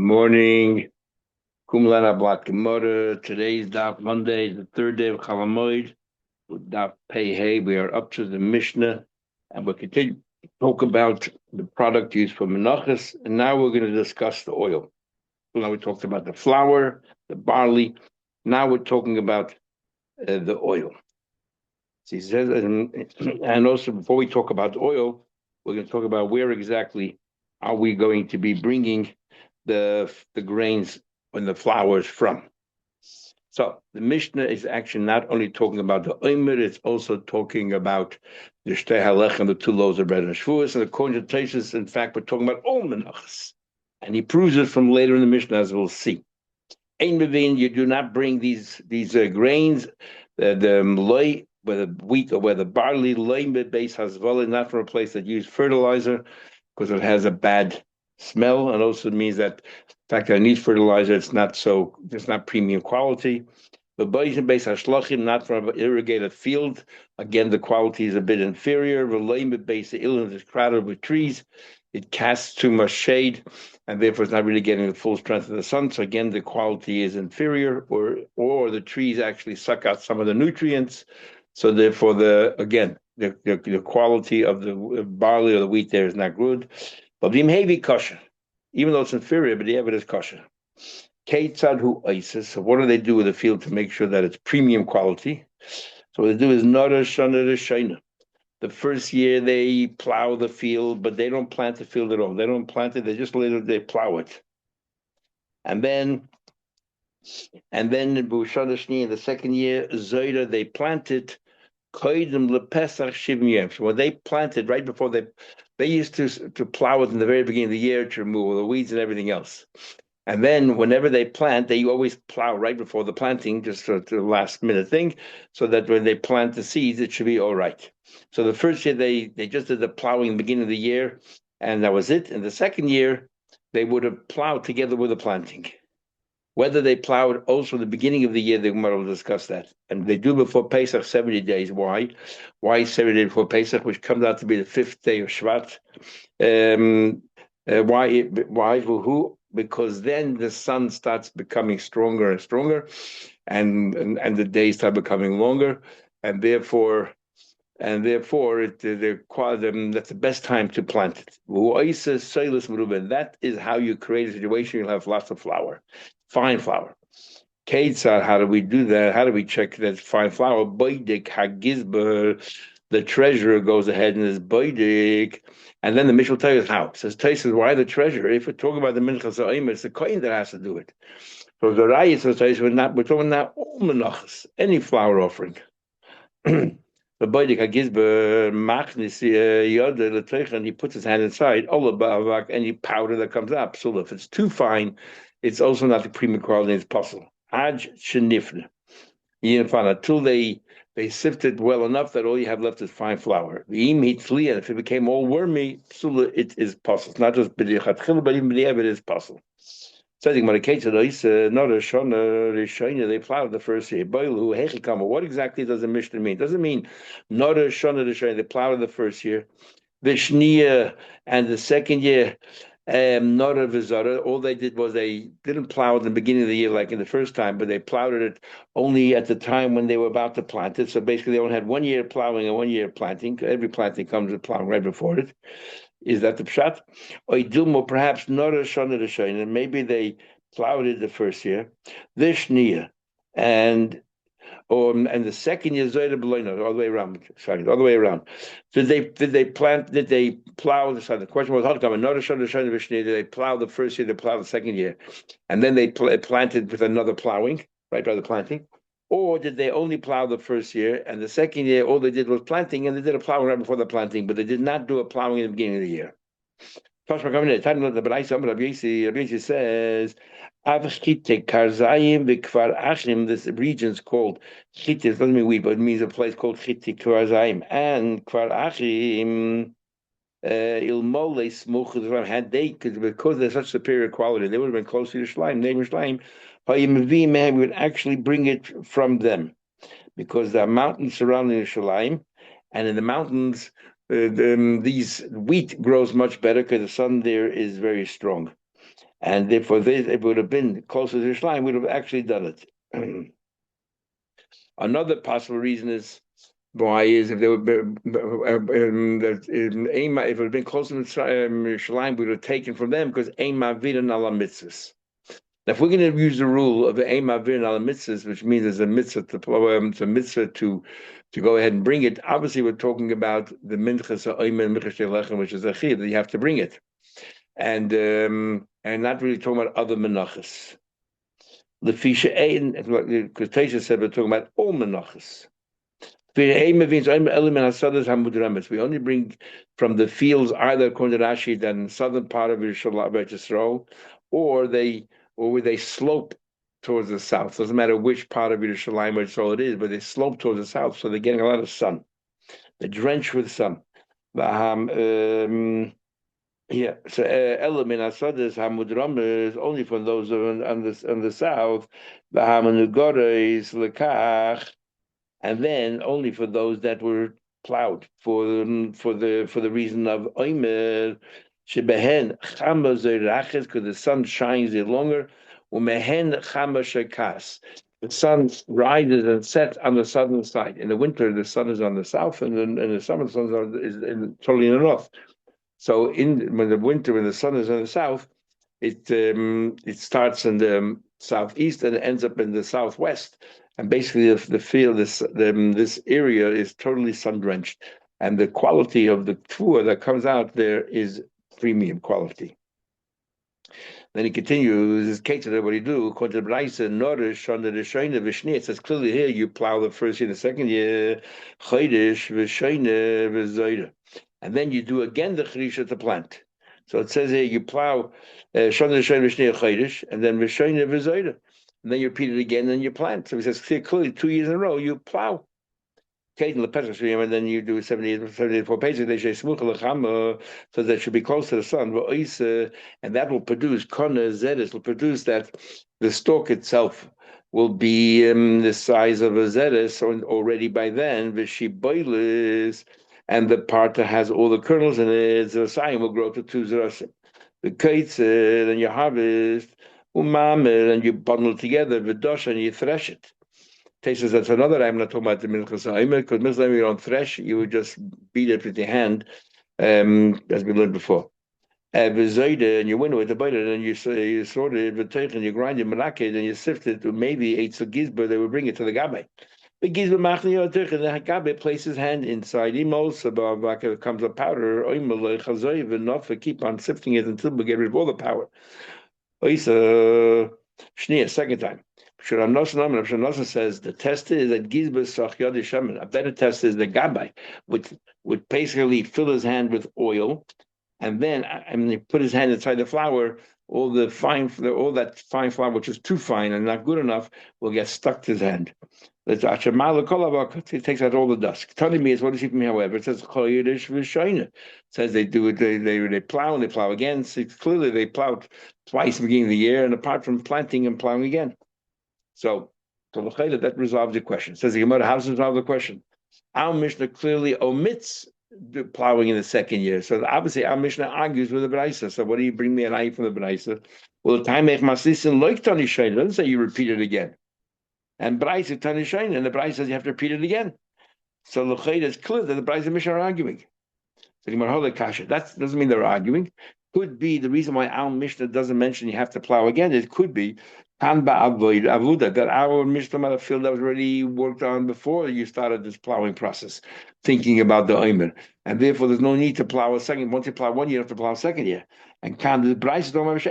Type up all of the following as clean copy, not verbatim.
morning. Kumlana Blat Gemara. Today's Daf Monday, the third day of Chalamoid. With Daf Pei Hey, we are up to the Mishnah, and we'll continue to talk about the product used for Menachos. And now we're going to discuss the oil. So now we talked about the flour, the barley. Now we're talking about the oil. So he says, and also before we talk about oil, we're going to talk about where exactly are we going to be bringing the grains and the flours from. So the Mishnah is actually not only talking about the Omer, it's also talking about the Shtei Halech and the two loaves of bread and Shavuos. And according to Tosfos, in fact, we're talking about all Menachos. And he proves it from later in the Mishnah, as we'll see. Ein Mevin, you do not bring these grains, the loy, whether wheat or whether barley, loy base hasvala, not from a place that used fertilizer, because it has a bad smell, and also means that the fact that it needs fertilizer, it's not premium quality. But boys base hashlachim, not from an irrigated field. Again, the quality is a bit inferior. Relayim base the island is crowded with trees. It casts too much shade, and therefore it's not really getting the full strength of the sun. So again, the quality is inferior, or the trees actually suck out some of the nutrients. So therefore, the quality of the barley or the wheat there is not good. But the heavy kosher, even though it's inferior, but the it is kosher. Keitzad hu oises. So what do they do with the field to make sure that it's premium quality? So what they do is nara shana reshayna. The first year they plow the field, but they don't plant the field at all. They don't plant it; they just they plow it. And then in Bushana Shni, in the second year, Zoyda, they planted Koidim lepesach shivim. So when they planted right before they used to plow it in the very beginning of the year to remove all the weeds and everything else. And then whenever they plant, they always plow right before the planting, just to the last minute thing, so that when they plant the seeds, it should be all right. So the first year they just did the plowing in the beginning of the year, and that was it. And the second year, they would have plowed together with the planting. Whether they plowed also at the beginning of the year, the Gemara will discuss that. And they do before Pesach 70 days. Why? Why 70 days before Pesach, which comes out to be the fifth day of Shvat? Why? Who? Because then the sun starts becoming stronger and stronger, and the days start becoming longer, and therefore that's the best time to plant it. That is how you create a situation. You'll have lots of flour, fine flour. Keitzad, how do we do that? How do we check that it's fine flour? Boidik hagizber, the treasurer goes ahead and is boidik. And then the Mishnah will tell you how. It says, Tosfos, why the treasurer? If we're talking about the Menachos Daf, it's the kohen that has to do it. So the Raya says, we're talking now all Menachos, any flour offering. The Boidik Hagizber Machnis Yoda L'Teichen, and he puts his hand inside, any powder that comes up. So if it's too fine, it's also not the premium quality, it's possible. Aj Shenifne. Until they sift it well enough that all you have left is fine flour. And if it became all wormy, it is possible. It's not just b'dichatchil, but even b'di'evet it is possible. So I think not a shona, they plowed the first year. What exactly does the Mishnah mean? It doesn't mean not a shona, they plowed the first year. Vishnia and the second year, not a vizara. All they did was they didn't plow at the beginning of the year like in the first time, but they plowed it only at the time when they were about to plant it. So basically, they only had 1 year plowing and 1 year planting. Every planting comes with plowing right before it. Is that the pshat? Or dilmo, perhaps not a shana to shana. Maybe they plowed it the first year. Vishnia and the second year Zoyda Beloino, all the way around. Sorry, all the way around. Did they plow the side? The question was, did they plow the first year, they plow the second year, and then they planted with another plowing, right by the planting? Or did they only plow the first year, and the second year all they did was planting, and they did a plowing right before the planting, but they did not do a plowing in the beginning of the year? Rabbi says, this region is called Chite. It doesn't mean wheat, but it means a place called Chite Karzayim. And Kvar Achim Ilmole Smuch had they, because they're such superior quality, they would have been close to the Shleim, neighbor Shleim. We would actually bring it from them, because there are mountains surrounding the Shleim, and in the mountains, these wheat grows much better because the sun there is very strong. And therefore, if it would have been closer to Yerushalayim, we would have actually done it. Another possible reason is why is if they would if it had been closer to Yerushalayim, we would have taken from them because Ein Ma'avirin ala mitzvahs. Now, if we're going to use the rule of Ein Ma'avirin ala mitzvahs, which means there's a mitzvah to go ahead and bring it, obviously we're talking about the minchas ha'omer and minchas lechem, which is a chiyuv that you have to bring it, and not really talking about other menachas. The fisha ein, because Tosha said we're talking about all menachas. We only bring from the fields either according to Rashi that in the southern part of Yisrael, or they slope towards the south. Doesn't matter which part of Yerushalayim or Yisrael it is, but they slope towards the south, so they're getting a lot of sun. They're drenched with sun. Yeah, so element asadas hamudram is only for those on the south. The hamanugora is lekach, and then only for those that were plowed for the reason of oimer shebehen chama zeirachis, because the sun shines there longer. Umehen chama shekas. The sun rises and sets on the southern side. In the winter, the sun is on the south, and in the summer, the sun is totally in the north. So when the sun is in the south, it starts in the southeast and it ends up in the southwest. And basically, the field, this area is totally sun drenched, and the quality of the tfuah that comes out there is premium quality. Then he continues, his Ketzah, what do you do? According to the Braisa, Norish, under the Shoina, Vishni, it says clearly here, you plow the first year, the second year, Chodesh, Vishoina, Vizoida. And then you do again the Cherisha to plant. So it says here, you plow, Shoina, Vishni, Chodesh, and then Vishoina, Vizoida. And then you repeat it again, and you plant. So he says clearly 2 years in a row, you plow. And then you do 74 pages, so that should be close to the sun. And that will produce, will produce that the stalk itself will be the size of a zeres already by then, and the part that has all the kernels in it, the sign will grow to 2 zerasim. The kaitzed, and you harvest, and you bundle it together, and you thresh it. Says that's another. I'm not talking about the Menachos Daf, because Menachos Daf you don't thresh, you would just beat it with your hand, as we learned before. And you win with the biter, and you sort it, and you grind it, menaked, and you sift it to maybe 8 gizber. They would bring it to the gabe. The gizber machni yoter, and the gabe places his hand inside. Imos above comes a powder. Enough to keep on sifting it until we get rid of all the power. Shnia, second time. Shuranosan says the test is that Gizbah Sach Shaman. A better test is the Gabbai, would basically fill his hand with oil, and then he put his hand inside the flour. All that fine flour, which is too fine and not good enough, will get stuck to his hand. It takes out all the dust. Telling me is what is he from? However, it says it says they do it. They plow and they plow again. So clearly they plowed twice at the beginning of the year, and apart from planting and plowing again. So that resolves the question. Says the Gemara, how does it resolve the question? Our Mishnah clearly omits the plowing in the second year. So obviously our Mishnah argues with the Braisa. So what do you bring me an eye from the Braisa? Well, the time masisin loik tani shayin. Doesn't say you repeat it again. And Braisa tani shayin, and the Braisa says you have to repeat it again. So l'chayda is clear that the Braisa and Mishnah are arguing. So Gemara kasha. That doesn't mean they're arguing. Could be the reason why our Mishnah doesn't mention you have to plow again. It could be that our Mishnah might have field that was already worked on before you started this plowing process, thinking about the Omer. And therefore, there's no need to plow a second. Once you plow 1 year, you have to plow a second year. And the price don't have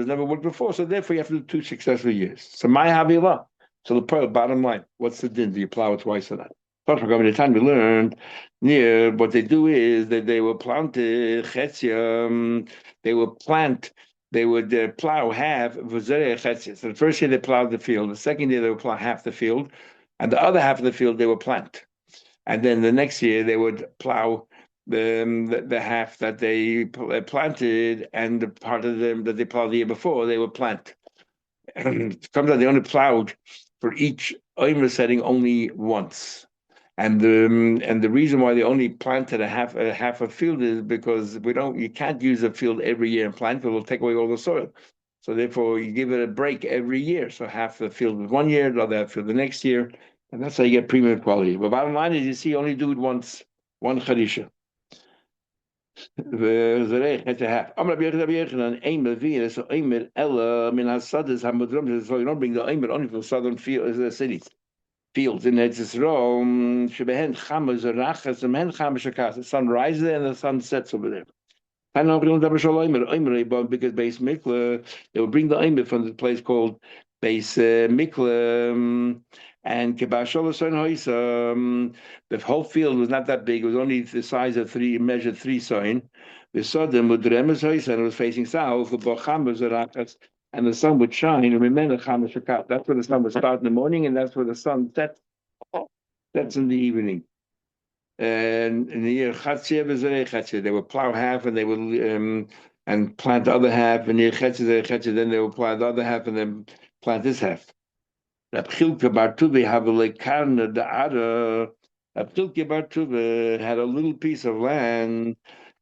never worked before. So therefore, you have to do 2 successful years. So my Havilah. So the bottom line, what's the din? Do you plow it twice or not? First, the time we learned, what they do is that they will plant they will plant. They would plow half. So the first year they plowed the field. The second year they would plow half the field, and the other half of the field they would plant. And then the next year they would plow the half that they planted, and the part of them that they plowed the year before they would plant. Sometimes they only plowed for each Omer setting only once. And the reason why they only planted a half a field is because you can't use a field every year and plant, it will take away all the soil. So therefore, you give it a break every year. So half the field is 1 year, the other half field the next year, and that's how you get premium quality. But bottom line is, you see, you only do it once, one charisha. So you don't bring the aimer only from southern cities. Fields in Eretz Yisrael, shebehen chamas rachas, and men chamas shakas. The sun rises there and the sun sets over there. I know because base mikla, they will bring the aimer from the place called base mikla, and kibashol the whole field was not that big. It was only the size of measured three sign. The sudden mudremes hoisa, and it was facing south. The bochamas rachas, and the sun would shine. And remember, chamas shakat. That's where the sun would start in the morning, and that's where the sun sets. That's in the evening. And in the year Chatzia, they would plow half and they would and plant the other half. And near Chatzia, then they would plant the other half and then plant this half. Rab Chilke Bar Tuve have a lekarna the ada. Rab Chilke Bar Tuve had a little piece of land,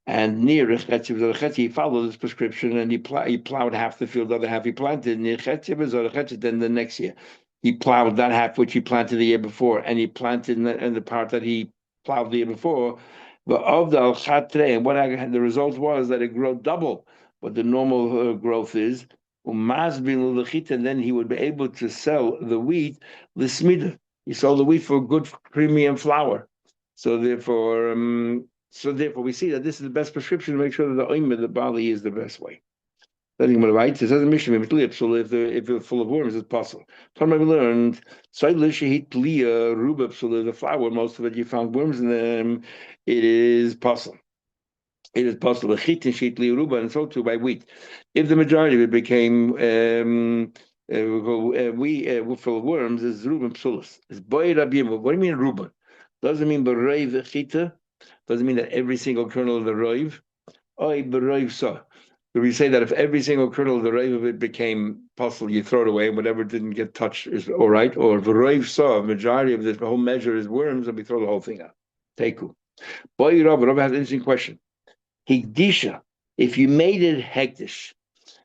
and near Chatzia, he followed this prescription and he plowed half the field, the other half he planted. Near Chatzia, then the next year he plowed that half which he planted the year before, and he planted in the part that he plowed the year before. But of the al-chatre, and the result was that it grew double what the normal growth is. And then he would be able to sell the wheat l'smida. He sold the wheat for good premium flour. So therefore, we see that this is the best prescription to make sure that the oimer, the barley, is the best way. It says in Mishnah, if it's full of worms, it's possible. From we learned, the flour, most of it you found worms in them, it is possible. It is possible. And so too by wheat. If the majority of it became full of worms, is Reuben psulus. It's boy rabim. What do you mean Reuben? Doesn't mean b'roiv chita. Doesn't mean that every single kernel of the roiv. Oy b'roiv sa. So we say that if every single kernel of the roiv of it became possible, you throw it away, and whatever didn't get touched is all right. Or b'roiv sa, majority of the whole measure is worms, and we throw the whole thing out. Teku. Boy Rav has an interesting question. Higdisha, if you made it hektish,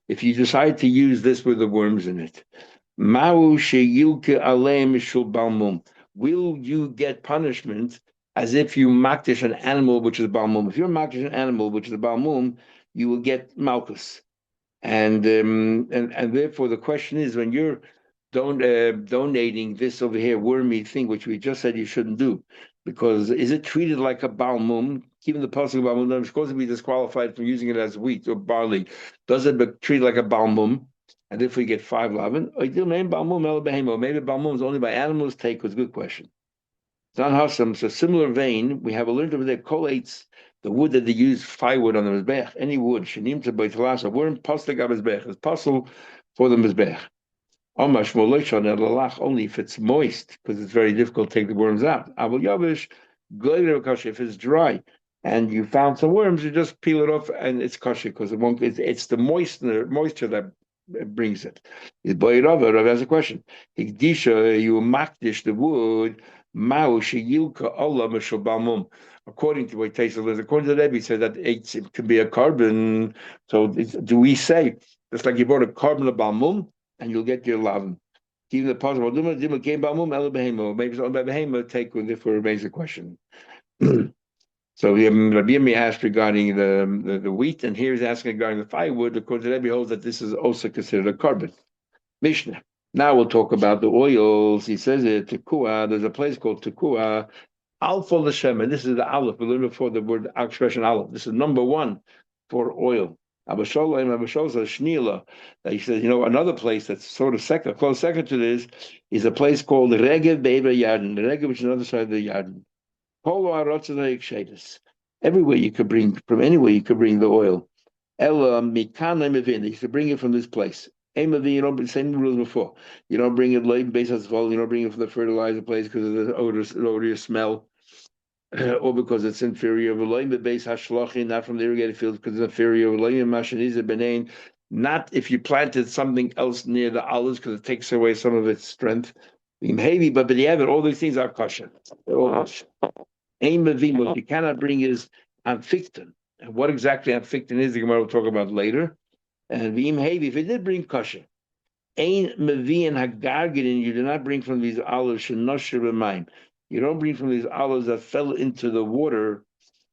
if you decide to use this with the worms in it, Mau sheyilke aleim shul balmum, will you get punishment as if you makdish an animal which is balmum? If you're makdish an animal which is a balmum, you will get malchus. And therefore the question is, when you're donating this over here wormy thing, which we just said you shouldn't do, because is it treated like a balmum? Even the pasuk of balmum is supposed to be disqualified from using it as wheat or barley. Does it treat like a balmum? And if we get 5 lavin, maybe balmum is only by animals. Take was a good question. Zan Hassam, so similar vein, we have a learned over there, collates the wood that they use firewood on the mizbech, any wood, shenim to beitlas, a worm, pastel gab mizbech, is puzzle for the mizbech. Omash molishon and lalach only if it's moist, because it's very difficult to take the worms out. Avol yavish, goyre if it's dry, and you found some worms, you just peel it off and it's kosher, because it won't. It's the moisture that brings it. Is boy Rav has a question. Higdisha, you makdish the wood. According to what Taisel is, according to the Rebbe, says that it could be a carbon. So do we say it's like you bought a carbon of balmum and you'll get your lavin? Even the possible came balmum ela behemo. Maybe it's on by behemo. Take with if it remains a question. So Rabbi Yirmi asked regarding the wheat, and here he's asking regarding the firewood. According to the Rebbe, holds that this is also considered a carbon. Mishnah. Now we'll talk about the oils. He says it, Tekua, there's a place called Tekua, Alpha L'Shem, and this is the Aleph, a little before the word expression Aleph. This is number 1 for oil. Abashol says Shnila. He says, another place that's sort of close second to this is a place called Regev Be'eva Yarden, the Regev, which is on the other side of the Yarden. Everywhere you could bring, from anywhere you could bring the oil. Ela Mikana Mevin, you could bring it from this place. You don't bring the same rules before. You don't bring it late based as well. You don't bring it from the fertilizer place because of the odorous smell, or because it's inferior. Base hashlochi, not from the irrigated fields because it's inferior. Not if you planted something else near the olives because it takes away some of its strength. But all these things are kosher. What you cannot bring is amphictin. And what exactly amphictin is, the Gemara will talk about later. And v'im hevi, if it did bring kosher, ein mevi'in hagargin, you do not bring from these olives shenosher b'mayim. You don't bring from these olives that fell into the water,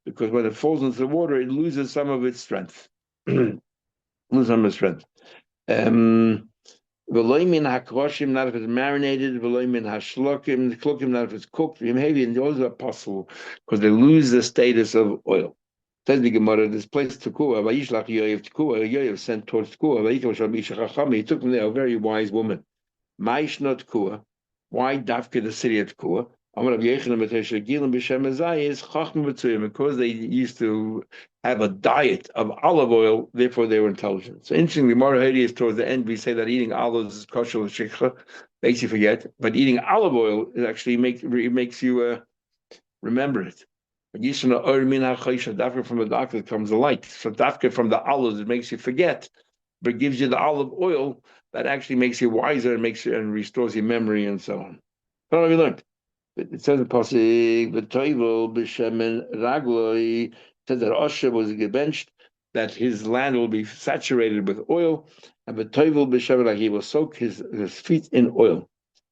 because when it falls into the water, it loses some of its strength. Loses some of its strength. V'loimin hakroshim, not if it's marinated. V'loimin hashlokim, klokim, not if it's cooked. V'im hevi, and those are possible because they lose the status of oil. Says the Gemara, this place Tekoa, Vayishlach Yoav Tekoa, Yoav sent towards Tekoa, Vayikol Shal Misha Chacham, he took from there a very wise woman. Ma'ishna Tekoa, why Dafka the city of Tekoa? Amar Rav Yochanan B'Tesha Gilim B'Shem Azai is Chacham B'Tzuyim, because they used to have a diet of olive oil, therefore they were intelligent. So interestingly, Gemara Hadi is towards the end, we say that eating olives is kosher l'shikha, makes you forget, but eating olive oil is actually makes you remember it. Dafka from the doctor comes the light. So dafka from the olives, it makes you forget, but it gives you the olive oil that actually makes you wiser and makes you and restores your memory and so on. What have we learned? It says in Pasuk, "V'toivel b'shemen ragloi." It says that Osher was gebenched, that his land will be saturated with oil, and v'toivel b'shemen, like he will soak his feet in oil.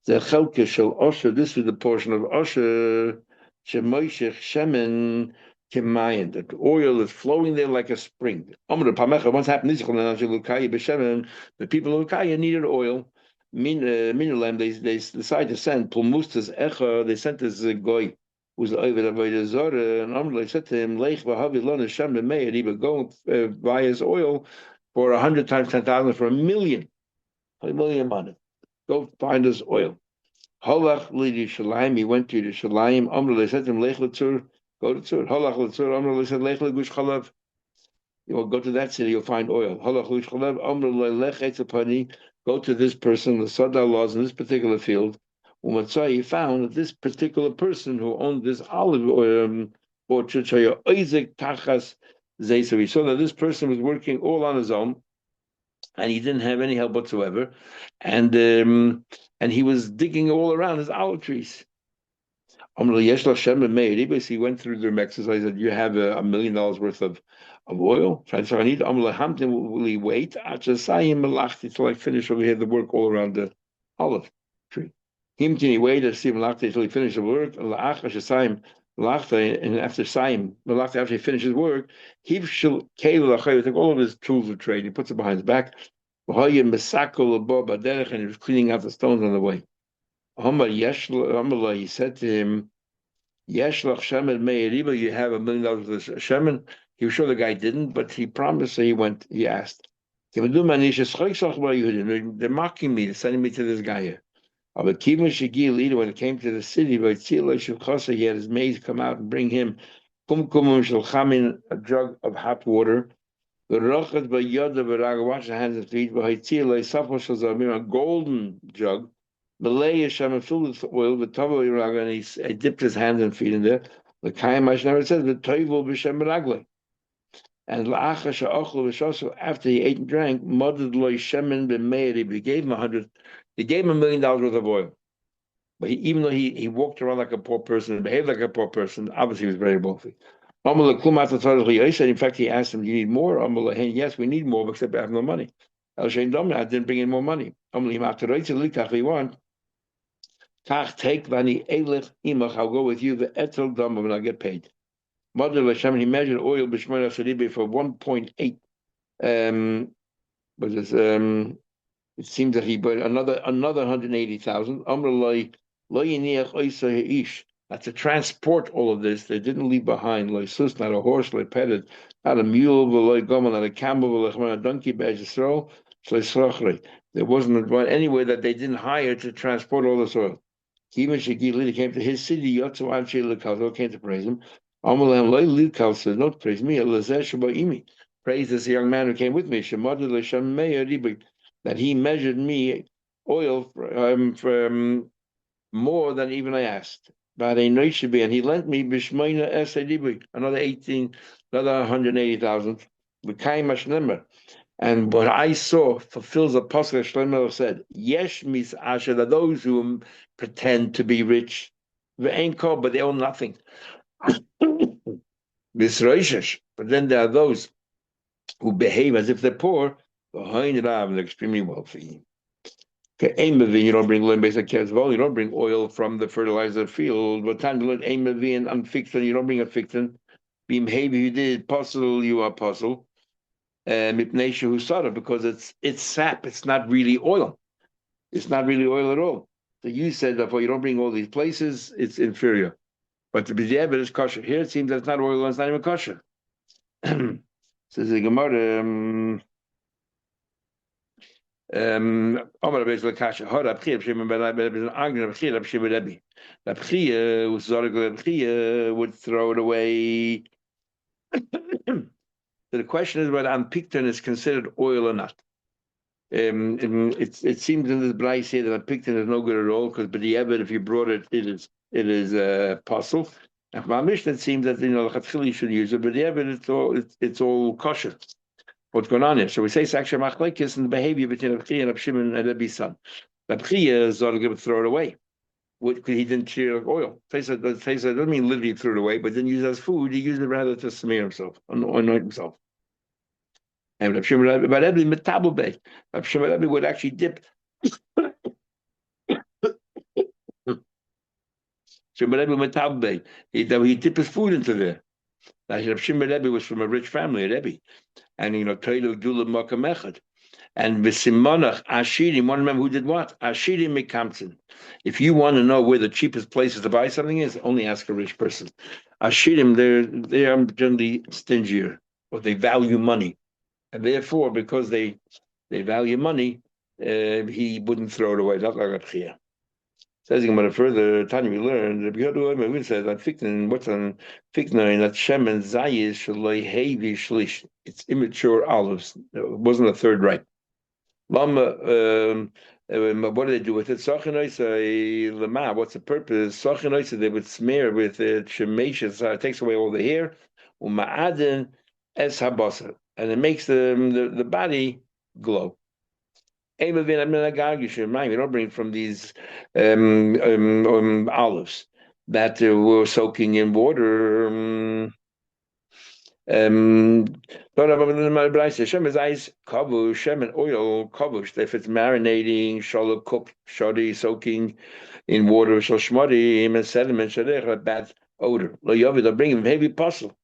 The chelke shel Osher. This is the portion of Osher. Shemoishech shemen kemayin, that oil is flowing there like a spring. What's happened? The people of Lukaya needed oil. Minulem, they decided to send Pulmustas Echa. They sent this goy who's over the Avodah Zorah, and Amrullah said to him, "Leich v'havi lana shem b'meir." He would go buy his oil for 100 times 10,000 for a million money. Go find us oil. Halach Yerushalayim, he went to Yerushalayim. Amrullah said to him, Lech l'tzur, go to Tzur. Halach l'tzur, Amrullah said, Lech l'gush chalav. You will go to that city, you'll find oil. Halach l'gush chalav, Amrullah lech etzapani, go to this person, the Sadar laws in this particular field. Umatzah, he found that this particular person who owned this olive orchard, Isaac Tachas Zeisav, he saw that this person was working all on his own, and he didn't have any help whatsoever, and he was digging all around his olive trees. He went through their exercise that you have $1 million worth of oil. So I need will he wait till I finish over here the work all around the olive tree. He waited to see till he finished the work. And after he finishes work, he took all of his tools of trade. He puts it behind his back. And he was cleaning out the stones on the way. He said to him, you have $1 million worth of shemen. He was sure the guy didn't, but he promised, so he asked. They're mocking me, sending me to this guy here. When it came to the city, he had his maids come out and bring him a jug of hot water. Wash the hands and feet. A golden jug. Malay Hashem filled with oil, but and he dipped his hands and feet in there. The Kaim never says the Toivel b'Shem Ragli. And after he ate and drank, Moded Loy Shemen b'Meir, he gave him $1 million worth of oil. But even though he walked around like a poor person and behaved like a poor person, obviously he was very wealthy. In fact, he asked him, "Do you need more?" Yes, we need more, except I have no money. I didn't bring in more money. If you want, take Vani Elech Imach, I'll go with you, the Etel Dam, and I'll get paid. Mother Lashem, he measured oil Bishmana Sadibi for 1.8. But it seems that he bought another 180,000. Amrullah Lo Yiniach Oisa Ish. That's to transport all of this. They didn't leave behind Loisus, not a horse, like petted, not a mule, not a camel, not a donkey, there wasn't anywhere that they didn't hire to transport all this oil. Even Shagili came to his city, Yotsu came to praise him. Amalam says, "Don't praise me, praise this young man who came with me, that he measured me oil for more than even I asked. And he lent me another 180,000. And what I saw fulfills a pasuk Shlomo said, Yesh mis asher, that those who pretend to be rich, but they own nothing. But then there are those who behave as if they're poor, Behind Rav, they're extremely wealthy. Okay, Amavin, you don't bring oil based on Kezvol, you don't bring oil from the fertilizer field. But Tangalut, Amavin, unfixed, you don't bring a fixin. Beam Havi, you did puzzle, you are puzzle. Mipnesha who started because it's sap, it's not really oil. It's not really oil at all. So you said that you don't bring all these places, it's inferior. But the b'diavad is kosher. Here it seems that's not oil and it's not even kosher. Says the Gemara, Omar Beis Lakasha, Hod Abchir, Shimon Ben Abed, an argument of Abchir, Abshir Rebbe. Abchir, was Zorg Abchir, would throw it away. So the question is whether Anpikton is considered oil or not. It seems in this Bryce here that Anpikton is no good at all because b'diavad, if you brought it, it is puzzle. And from our Mishnah, it seems that you should use it, but it's all kosher. What's going on here? So we say it's actually machlekes in the behavior between Abchia and Abshimon and Rebbe's son. Abchia is going to throw it away because he didn't cheer oil. Taisa doesn't mean literally threw it away, but didn't use it as food. He used it rather to smear himself, anoint himself. And Abshimon Rebbe metabel bay. Abshimon Rebbe would actually dip. Abshimon Rebbe metabel bay. He dip his food into there. Now Abshimon Rebbe was from a rich family, Rebbe. And Toilu Dula Makam Echad. And V'simonach Ashirim, one remember who did what? Ashirim Mekamtzin. If you want to know where the cheapest places to buy something is, only ask a rich person. Ashirim, they are generally stingier, or they value money. And therefore, because they value money, he wouldn't throw it away, not like a Tchiyah. Says about further time we learned the Biyadu says that Fiktin, what's on Fiktin, that Shem and Zayish Shaloi Hevi Shlish. It's immature olives. It wasn't a third ripe. Lama, what do they do with it? Sachinoisa Lama, what's the purpose? Sachinoisa, they would smear with it, Shemesha, it takes away all the hair, Uma'adin Es Habasa, and it makes the body glow. You don't bring from these olives that were soaking in water. Shem is ice kavush, Shem and oil kavush. If it's marinating, shalom cooked, shadi soaking in water, shal shmadi, and sediment, shadech, a bad odor. Lo yavi, they'll bring him heavy puzzle.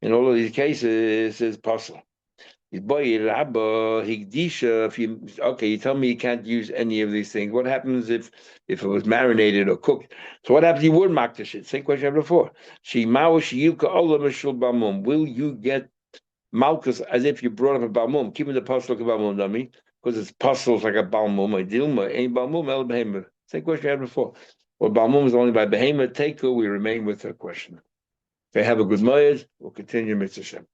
In all of these cases, it's puzzle. If you tell me you can't use any of these things, what happens if it was marinated or cooked? So what happens if you would mark the shit? Same question I had before. Will you get malchus as if you brought up a balmum? Keeping the puzzle like a balmum, dummy, because it's puzzles like a balmum. A dilma ain't balmum el behemoth. Same question I had before. Well, balmum is only by behemoth. Take we remain with that question. If they have a good moed, we'll continue Mitzvah Shem.